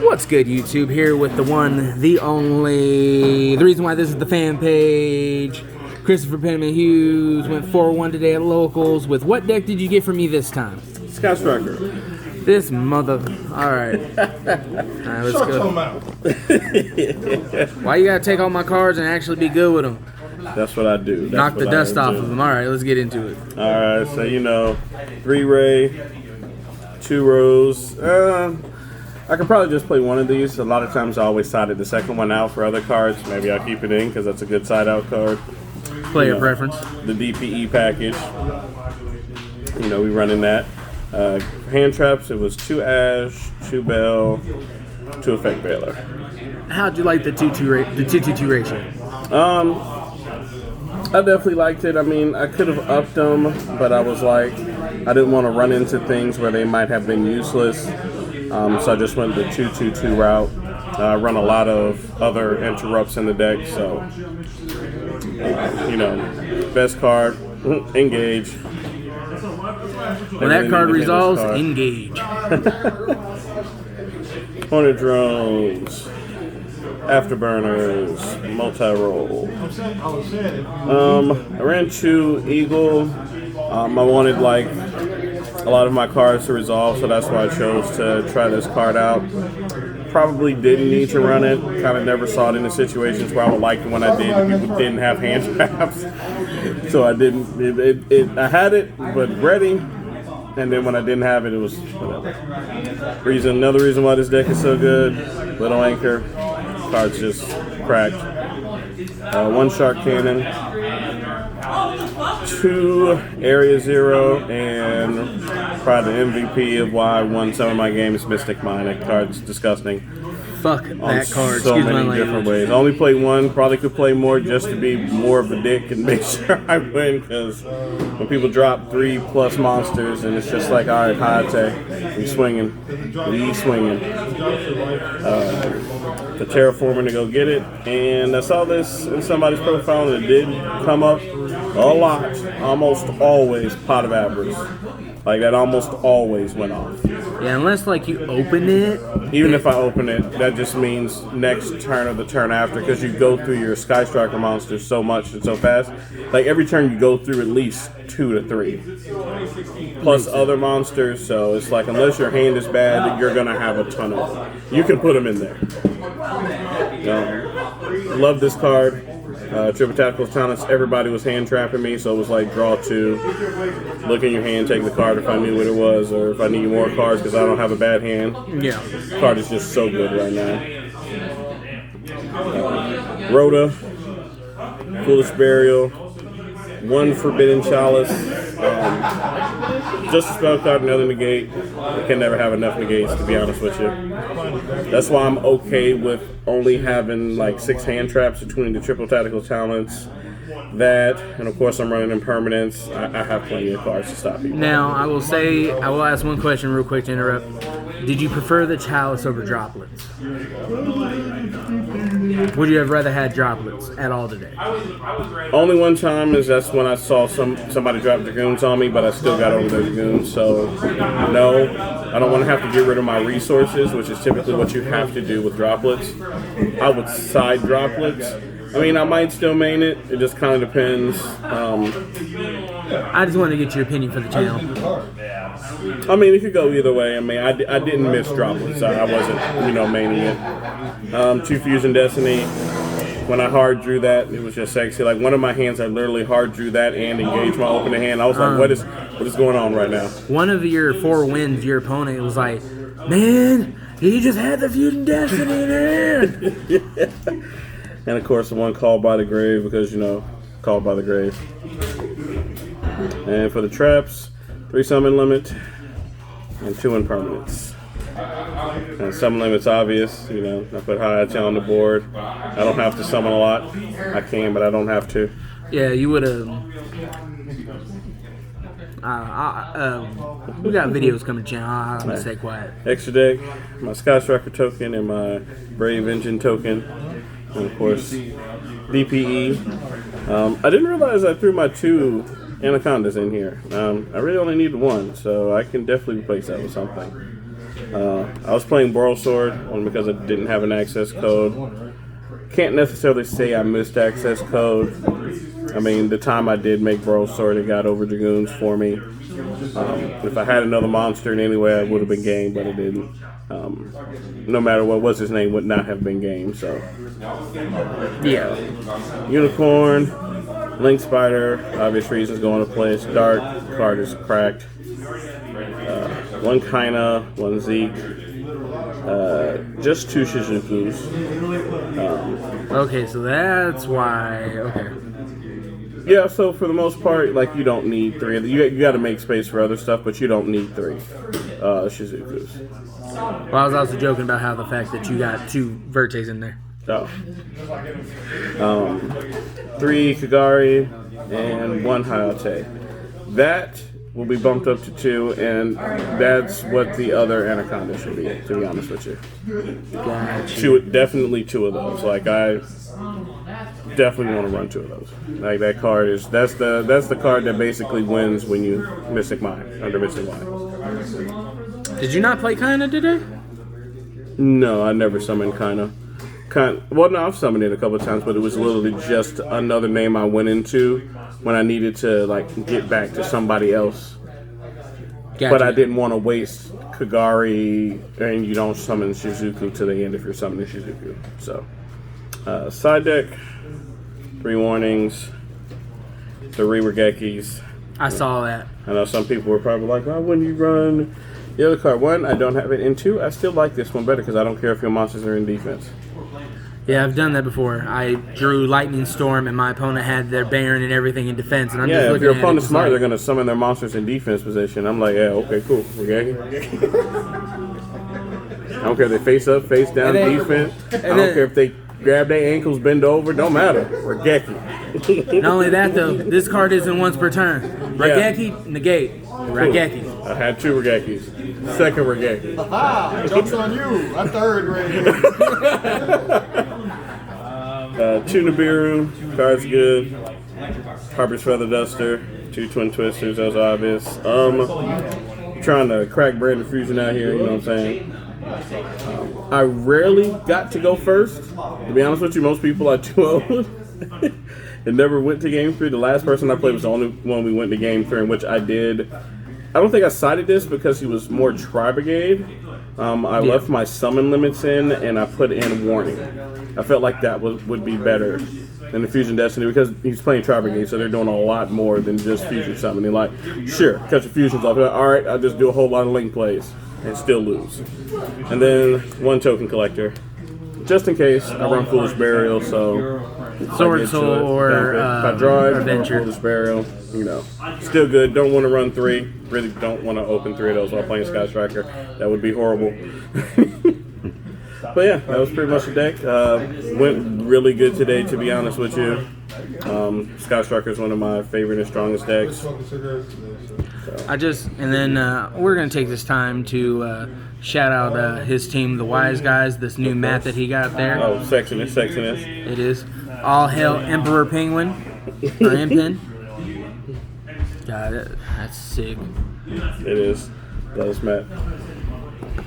What's good, YouTube? Here with the one, the only, the reason why this is the fan page. Christopher Pandaman Hughes went 4-1 today at locals. With what deck did you get for me this time? Scout Striker. This mother. Alright. Alright, let's go. Why you gotta take all my cards and actually be good with them? That's what I do. Knock the dust off of them. Alright, let's get into it. Alright, so 3 Ray, 2 Rose. I could probably just play one of these. A lot of times I always sided the second one out for other cards. Maybe I'll keep it in because that's a good side out card. Player preference. The DPE package. We running that. Hand traps, it was 2 Ash, 2 Bell, 2 Effect Baylor. How'd you like the 2-2 ratio? I definitely liked it. I mean, I could have upped them, but I was like, I didn't want to run into things where they might have been useless. So I just went the 2-2-2 route. I run a lot of other interrupts in the deck, so best card, engage. When that card resolves, engage. Hornet drones, afterburners, multi-roll. I ran 2 Eagle. I wanted a lot of my cards to resolve, so that's why I chose to try this card out. Probably didn't need to run it. Kind of never saw it in the situations where I would like it when I did. People didn't have hand traps, so I didn't. I had it, but ready. And then when I didn't have it, it was whatever. Another reason why this deck is so good. Little anchor, cards just cracked. 1 Shark Cannon, 2 Area Zero, and probably the MVP of why I won some of my games, Mystic Mine. That card's disgusting. Fuck that card. So many different ways. I only played 1. Probably could play more just to be more of a dick and make sure I win. Because when people drop 3+ monsters and it's just like, all right, Hayate, we swinging. The terraforming to go get it, and I saw this in somebody's profile, and it did come up a lot. Almost always Pot of Avarice. Like that almost always went off. Yeah, unless you open it. Even if I open it, that just means next turn or the turn after, because you go through your Sky Striker monsters so much and so fast. Like every turn you go through at least 2 to 3. Plus other monsters, so it's like unless your hand is bad, you're gonna have a ton of them. You can put them in there. Love this card. Triple Tactical Talents, everybody was hand trapping me, so it was like draw 2, look in your hand, take the card if I knew what it was, or if I need more cards because I don't have a bad hand. Yeah. The card is just so good right now. Rhoda, Foolish Burial, 1 Forbidden Chalice, just a spell card, another negate. I can never have enough negates, to be honest with you. That's why I'm okay with only having 6 hand traps between the Triple Tactical Talents. That, and of course I'm running Impermanence. I have plenty of cards to stop people. Now, I will ask one question real quick to interrupt. Did you prefer the Chalice over Droplets? Would you have rather had Droplets at all today? Only one time that's when I saw somebody drop Dragoons on me, but I still got over the Dragoons, so no. I don't want to have to get rid of my resources, which is typically what you have to do with Droplets. I would side Droplets. I mean, I might still main it. It just kind of depends. I just wanted to get your opinion for the channel. I mean, it could go either way. I mean, I didn't miss Droplets. I wasn't, maining it. 2 Fusion Destiny. When I hard drew that, it was just sexy. Like one of my hands, I literally hard drew that and engaged my opening hand. I was like, what is going on right now? One of your 4 wins, your opponent was like, man, he just had the Fusion Destiny in hand. Yeah. And of course, the one Called by the Grave, because, Called by the Grave. And for the traps, 3 summon limit and 2 impermanents. And summon limit's obvious, I put Hayate on the board. I don't have to summon a lot. I can, but I don't have to. Yeah, you would have. We got videos coming to channel. I'm going to stay quiet. Extra deck, my Sky Striker token and my Brave Engine token. And of course, DPE. I didn't realize I threw my 2 Anacondas in here. I really only need 1, so I can definitely replace that with something. I was playing Broadsword only because I didn't have an access code. Can't necessarily say I missed access code. I mean, the time I did make Broadsword, it got over Dragoons for me. If I had another monster in any way, I would have been game, but it didn't. No matter what's his name, would not have been game. So, Yeah. Unicorn, Link Spider, obvious reasons going to place. Dark, card is cracked. One Kaina, one Zeke. Just 2 Shizukus. Okay, so that's why. Okay. Yeah, so for the most part, like, you don't need 3. You got to make space for other stuff, but you don't need 3 Shizukus. Well, I was also joking about how the fact that you got 2 Vertes in there. Oh. 3 Kagari and 1 Hayate. That will be bumped up to 2, and that's what the other Anaconda should be, to be honest with you. Gotcha. Definitely 2 of those. Like, I definitely want to run 2 of those. Like, that card is that's the card that basically wins when you Mystic Mine under Mystic Mine. Did you not play Kaina today? No, I never summoned Kaina. Well, no, I've summoned it a couple of times, but it was literally just another name I went into when I needed to, like, get back to somebody else. Gotcha. But I didn't want to waste Kagari, and you don't summon Shizuku to the end if you're summoning Shizuku. So, side deck, 3 warnings, 3 Regekis. I saw that. I know some people were probably like, why wouldn't you run the other card? 1, I don't have it. And 2, I still like this one better because I don't care if your monsters are in defense. Yeah, I've done that before. I drew Lightning Storm, and my opponent had their Baron and everything in defense. And I'm just Yeah, looking if your at opponent's it, smart, like, they're going to summon their monsters in defense position. I'm like, yeah, okay, cool. Regeki. I don't care if they face up, face down, defense. I don't care if they grab their ankles, bend over. Don't matter. Regeki. Not only that, though, this card isn't once per turn. Regeki, negate. Regeki. I had 2 Regekis. Second Regeki. Aha! Joke's on you. I'm 3rd right here. 2 Nibiru. Card's good. Harper's Feather Duster. 2 Twin Twisters. That was obvious. Trying to crack Brandon Fusion out here. You know what I'm saying? I rarely got to go first. To be honest with you, most people I duoed and never went to game 3. The last person I played was the only one we went to game 3, in which I did. I don't think I cited this because he was more Tri-Brigade. I left my summon limits in, and I put in warning. I felt like that would be better than the Fusion Destiny because he's playing Tri-Brigade, so they're doing a lot more than just Fusion summoning. Like, sure, cut your Fusions off. All right, I'll just do a whole lot of Link plays and still lose. And then 1 Token Collector. Just in case, I run Foolish Burial, so Sword Soul or if I draw it, Adventure. Foolish Burial, you know. Still good. Don't want to run 3. Really don't want to open 3 of those while playing Sky Striker. That would be horrible. But yeah, that was pretty much the deck. Went really good today, to be honest with you. Sky Striker is one of my favorite and strongest decks. And then we're going to take this time to shout out his team, the Wise Guys, this new mat that he got there. Oh, sexiness. It is. All hail Emperor Penguin, or Impin. God, that's sick. It is. That is Matt.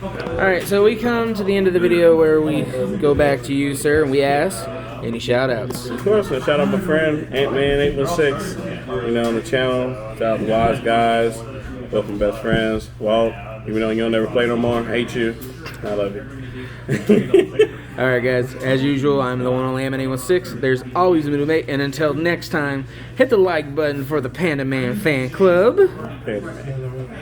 Alright, so we come to the end of the video where we go back to you, sir, and we ask any shout-outs. Of course, so shout out my friend, Antman816, you know, on the channel. Shout out the Wise Guys, both my best friends. Walt, even though you'll never play no more, I hate you. I love you. Alright, guys, as usual, I'm the one only Antman816. There's always a new mate, and until next time, hit the like button for the Pandaman fan club. Pandaman.